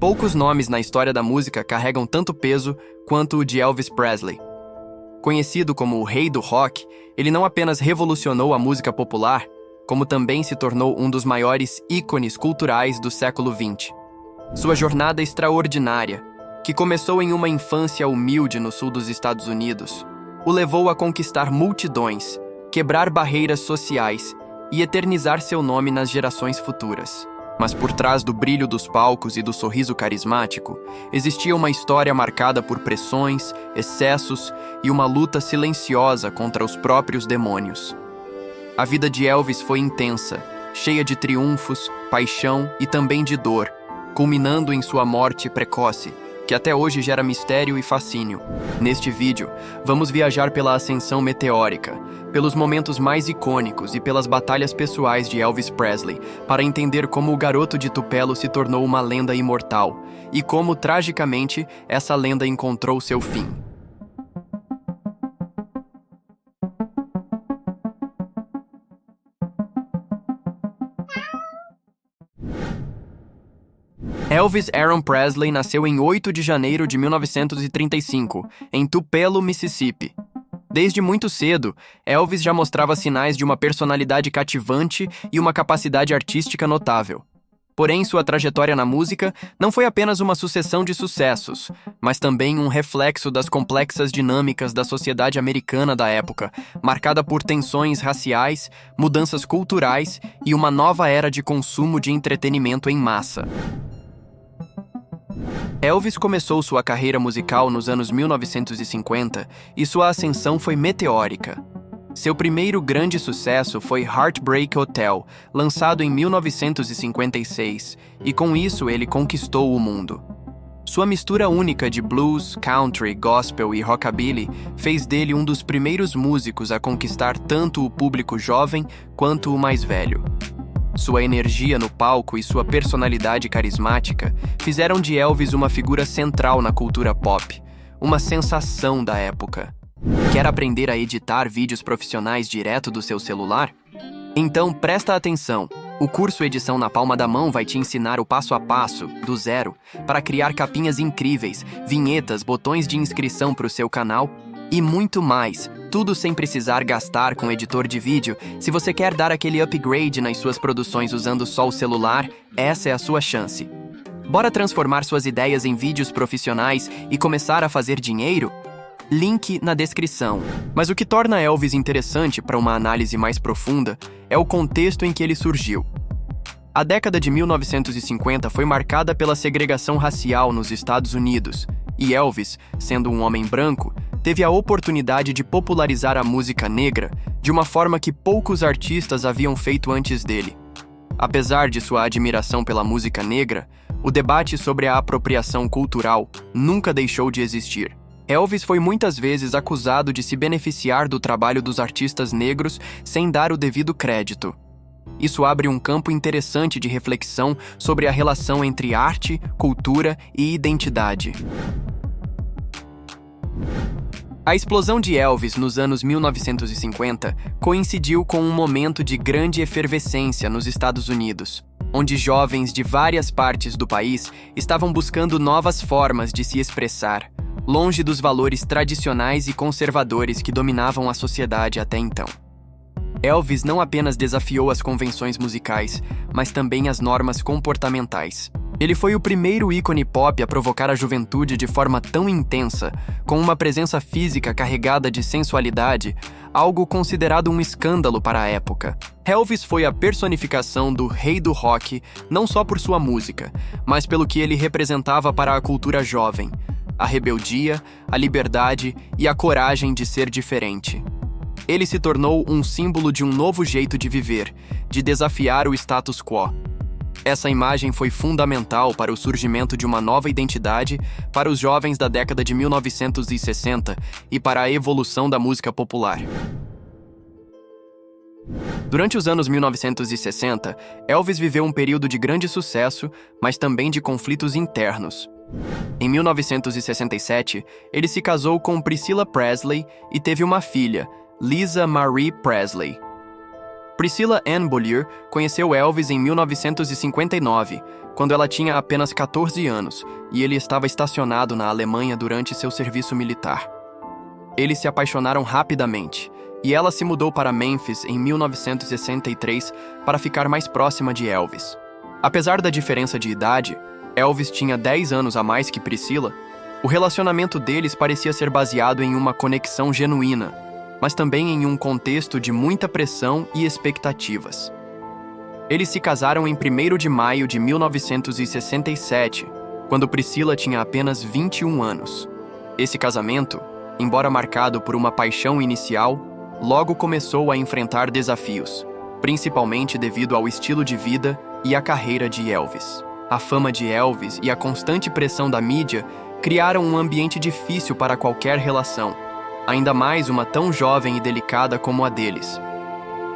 Poucos nomes na história da música carregam tanto peso quanto o de Elvis Presley. Conhecido como o Rei do Rock, ele não apenas revolucionou a música popular, como também se tornou um dos maiores ícones culturais do século XX. Sua jornada extraordinária, que começou em uma infância humilde no sul dos Estados Unidos, o levou a conquistar multidões, quebrar barreiras sociais e eternizar seu nome nas gerações futuras. Mas por trás do brilho dos palcos e do sorriso carismático, existia uma história marcada por pressões, excessos e uma luta silenciosa contra os próprios demônios. A vida de Elvis foi intensa, cheia de triunfos, paixão e também de dor, culminando em sua morte precoce, que até hoje gera mistério e fascínio. Neste vídeo, vamos viajar pela ascensão meteórica, pelos momentos mais icônicos e pelas batalhas pessoais de Elvis Presley, para entender como o garoto de Tupelo se tornou uma lenda imortal e como, tragicamente, essa lenda encontrou seu fim. Elvis Aaron Presley nasceu em 8 de janeiro de 1935, em Tupelo, Mississippi. Desde muito cedo, Elvis já mostrava sinais de uma personalidade cativante e uma capacidade artística notável. Porém, sua trajetória na música não foi apenas uma sucessão de sucessos, mas também um reflexo das complexas dinâmicas da sociedade americana da época, marcada por tensões raciais, mudanças culturais e uma nova era de consumo de entretenimento em massa. Elvis começou sua carreira musical nos anos 1950 e sua ascensão foi meteórica. Seu primeiro grande sucesso foi Heartbreak Hotel, lançado em 1956, e com isso ele conquistou o mundo. Sua mistura única de blues, country, gospel e rockabilly fez dele um dos primeiros músicos a conquistar tanto o público jovem quanto o mais velho. Sua energia no palco e sua personalidade carismática fizeram de Elvis uma figura central na cultura pop, uma sensação da época. Quer aprender a editar vídeos profissionais direto do seu celular? Então presta atenção! O curso Edição na Palma da Mão vai te ensinar o passo a passo, do zero, para criar capinhas incríveis, vinhetas, botões de inscrição para o seu canal e muito mais, tudo sem precisar gastar com editor de vídeo. Se você quer dar aquele upgrade nas suas produções usando só o celular, essa é a sua chance. Bora transformar suas ideias em vídeos profissionais e começar a fazer dinheiro? Link na descrição. Mas o que torna Elvis interessante para uma análise mais profunda é o contexto em que ele surgiu. A década de 1950 foi marcada pela segregação racial nos Estados Unidos, e Elvis, sendo um homem branco, teve a oportunidade de popularizar a música negra de uma forma que poucos artistas haviam feito antes dele. Apesar de sua admiração pela música negra, o debate sobre a apropriação cultural nunca deixou de existir. Elvis foi muitas vezes acusado de se beneficiar do trabalho dos artistas negros sem dar o devido crédito. Isso abre um campo interessante de reflexão sobre a relação entre arte, cultura e identidade. A explosão de Elvis nos anos 1950 coincidiu com um momento de grande efervescência nos Estados Unidos, onde jovens de várias partes do país estavam buscando novas formas de se expressar, longe dos valores tradicionais e conservadores que dominavam a sociedade até então. Elvis não apenas desafiou as convenções musicais, mas também as normas comportamentais. Ele foi o primeiro ícone pop a provocar a juventude de forma tão intensa, com uma presença física carregada de sensualidade, algo considerado um escândalo para a época. Elvis foi a personificação do rei do rock, não só por sua música, mas pelo que ele representava para a cultura jovem, a rebeldia, a liberdade e a coragem de ser diferente. Ele se tornou um símbolo de um novo jeito de viver, de desafiar o status quo. Essa imagem foi fundamental para o surgimento de uma nova identidade para os jovens da década de 1960 e para a evolução da música popular. Durante os anos 1960, Elvis viveu um período de grande sucesso, mas também de conflitos internos. Em 1967, ele se casou com Priscilla Presley e teve uma filha, Lisa Marie Presley. Priscilla Ann Beaulieu conheceu Elvis em 1959, quando ela tinha apenas 14 anos e ele estava estacionado na Alemanha durante seu serviço militar. Eles se apaixonaram rapidamente e ela se mudou para Memphis em 1963 para ficar mais próxima de Elvis. Apesar da diferença de idade, Elvis tinha 10 anos a mais que Priscilla. O relacionamento deles parecia ser baseado em uma conexão genuína, mas também em um contexto de muita pressão e expectativas. Eles se casaram em 1º de maio de 1967, quando Priscilla tinha apenas 21 anos. Esse casamento, embora marcado por uma paixão inicial, logo começou a enfrentar desafios, principalmente devido ao estilo de vida e à carreira de Elvis. A fama de Elvis e a constante pressão da mídia criaram um ambiente difícil para qualquer relação, ainda mais uma tão jovem e delicada como a deles.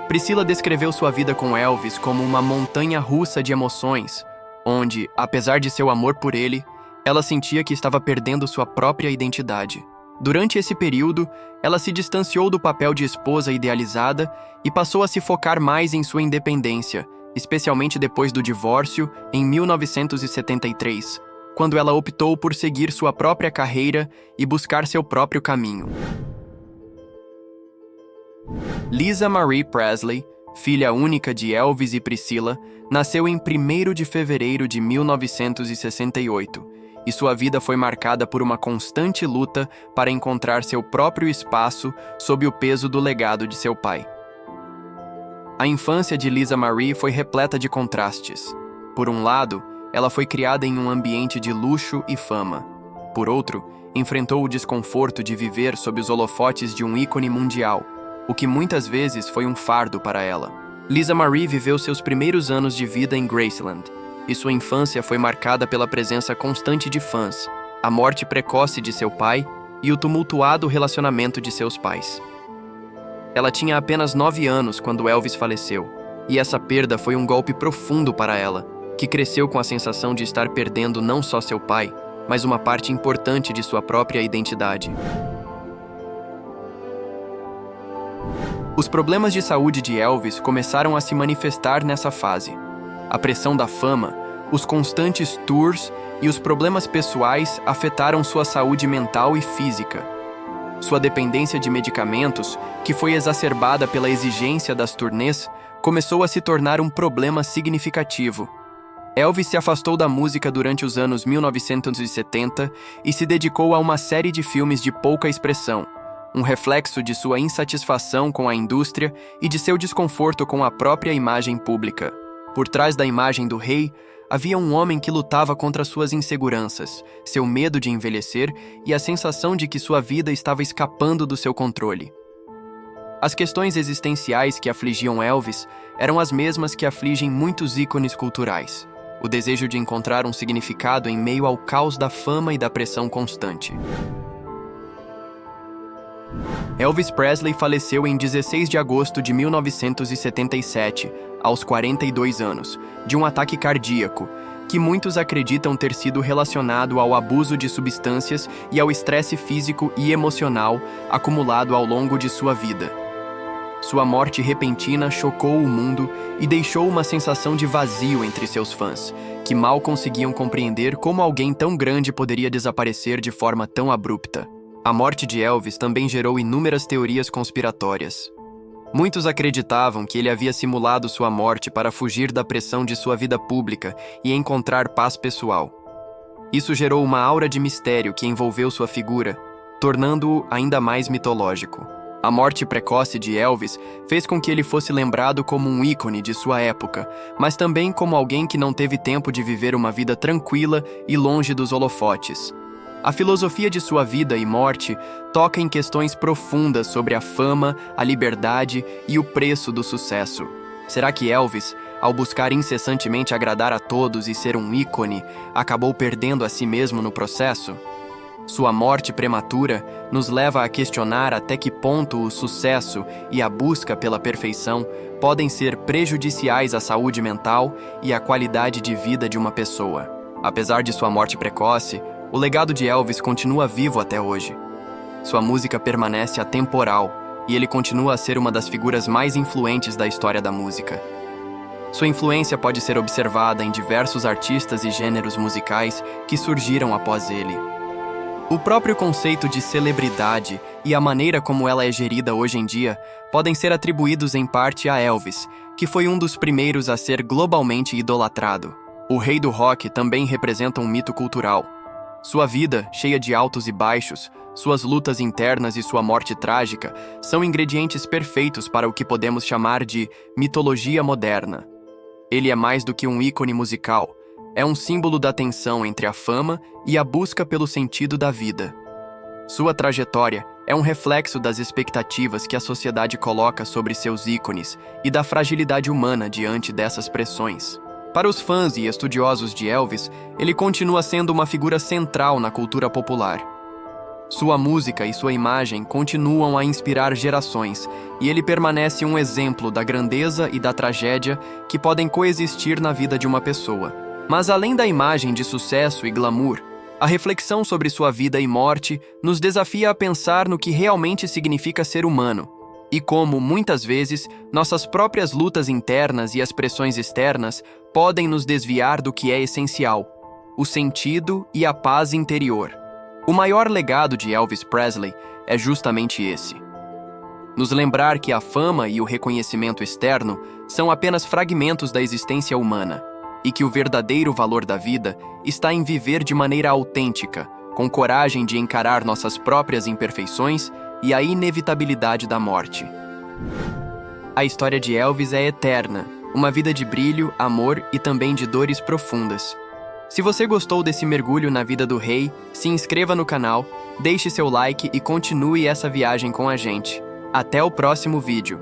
Priscilla descreveu sua vida com Elvis como uma montanha-russa de emoções, onde, apesar de seu amor por ele, ela sentia que estava perdendo sua própria identidade. Durante esse período, ela se distanciou do papel de esposa idealizada e passou a se focar mais em sua independência, especialmente depois do divórcio, em 1973, quando ela optou por seguir sua própria carreira e buscar seu próprio caminho. Lisa Marie Presley, filha única de Elvis e Priscilla, nasceu em 1º de fevereiro de 1968, e sua vida foi marcada por uma constante luta para encontrar seu próprio espaço sob o peso do legado de seu pai. A infância de Lisa Marie foi repleta de contrastes. Por um lado, ela foi criada em um ambiente de luxo e fama. Por outro, enfrentou o desconforto de viver sob os holofotes de um ícone mundial, o que muitas vezes foi um fardo para ela. Lisa Marie viveu seus primeiros anos de vida em Graceland, e sua infância foi marcada pela presença constante de fãs, a morte precoce de seu pai e o tumultuado relacionamento de seus pais. Ela tinha apenas 9 anos quando Elvis faleceu, e essa perda foi um golpe profundo para ela, que cresceu com a sensação de estar perdendo não só seu pai, mas uma parte importante de sua própria identidade. Os problemas de saúde de Elvis começaram a se manifestar nessa fase. A pressão da fama, os constantes tours e os problemas pessoais afetaram sua saúde mental e física. Sua dependência de medicamentos, que foi exacerbada pela exigência das turnês, começou a se tornar um problema significativo. Elvis se afastou da música durante os anos 1970 e se dedicou a uma série de filmes de pouca expressão, um reflexo de sua insatisfação com a indústria e de seu desconforto com a própria imagem pública. Por trás da imagem do rei, havia um homem que lutava contra suas inseguranças, seu medo de envelhecer e a sensação de que sua vida estava escapando do seu controle. As questões existenciais que afligiam Elvis eram as mesmas que afligem muitos ícones culturais: o desejo de encontrar um significado em meio ao caos da fama e da pressão constante. Elvis Presley faleceu em 16 de agosto de 1977, aos 42 anos, de um ataque cardíaco, que muitos acreditam ter sido relacionado ao abuso de substâncias e ao estresse físico e emocional acumulado ao longo de sua vida. Sua morte repentina chocou o mundo e deixou uma sensação de vazio entre seus fãs, que mal conseguiam compreender como alguém tão grande poderia desaparecer de forma tão abrupta. A morte de Elvis também gerou inúmeras teorias conspiratórias. Muitos acreditavam que ele havia simulado sua morte para fugir da pressão de sua vida pública e encontrar paz pessoal. Isso gerou uma aura de mistério que envolveu sua figura, tornando-o ainda mais mitológico. A morte precoce de Elvis fez com que ele fosse lembrado como um ícone de sua época, mas também como alguém que não teve tempo de viver uma vida tranquila e longe dos holofotes. A filosofia de sua vida e morte toca em questões profundas sobre a fama, a liberdade e o preço do sucesso. Será que Elvis, ao buscar incessantemente agradar a todos e ser um ícone, acabou perdendo a si mesmo no processo? Sua morte prematura nos leva a questionar até que ponto o sucesso e a busca pela perfeição podem ser prejudiciais à saúde mental e à qualidade de vida de uma pessoa. Apesar de sua morte precoce, o legado de Elvis continua vivo até hoje. Sua música permanece atemporal e ele continua a ser uma das figuras mais influentes da história da música. Sua influência pode ser observada em diversos artistas e gêneros musicais que surgiram após ele. O próprio conceito de celebridade e a maneira como ela é gerida hoje em dia podem ser atribuídos em parte a Elvis, que foi um dos primeiros a ser globalmente idolatrado. O rei do rock também representa um mito cultural. Sua vida, cheia de altos e baixos, suas lutas internas e sua morte trágica são ingredientes perfeitos para o que podemos chamar de mitologia moderna. Ele é mais do que um ícone musical. É um símbolo da tensão entre a fama e a busca pelo sentido da vida. Sua trajetória é um reflexo das expectativas que a sociedade coloca sobre seus ícones e da fragilidade humana diante dessas pressões. Para os fãs e estudiosos de Elvis, ele continua sendo uma figura central na cultura popular. Sua música e sua imagem continuam a inspirar gerações, e ele permanece um exemplo da grandeza e da tragédia que podem coexistir na vida de uma pessoa. Mas além da imagem de sucesso e glamour, a reflexão sobre sua vida e morte nos desafia a pensar no que realmente significa ser humano, e como, muitas vezes, nossas próprias lutas internas e as pressões externas podem nos desviar do que é essencial: o sentido e a paz interior. O maior legado de Elvis Presley é justamente esse. Nos lembrar que a fama e o reconhecimento externo são apenas fragmentos da existência humana, e que o verdadeiro valor da vida está em viver de maneira autêntica, com coragem de encarar nossas próprias imperfeições e a inevitabilidade da morte. A história de Elvis é eterna, uma vida de brilho, amor e também de dores profundas. Se você gostou desse mergulho na vida do rei, se inscreva no canal, deixe seu like e continue essa viagem com a gente. Até o próximo vídeo.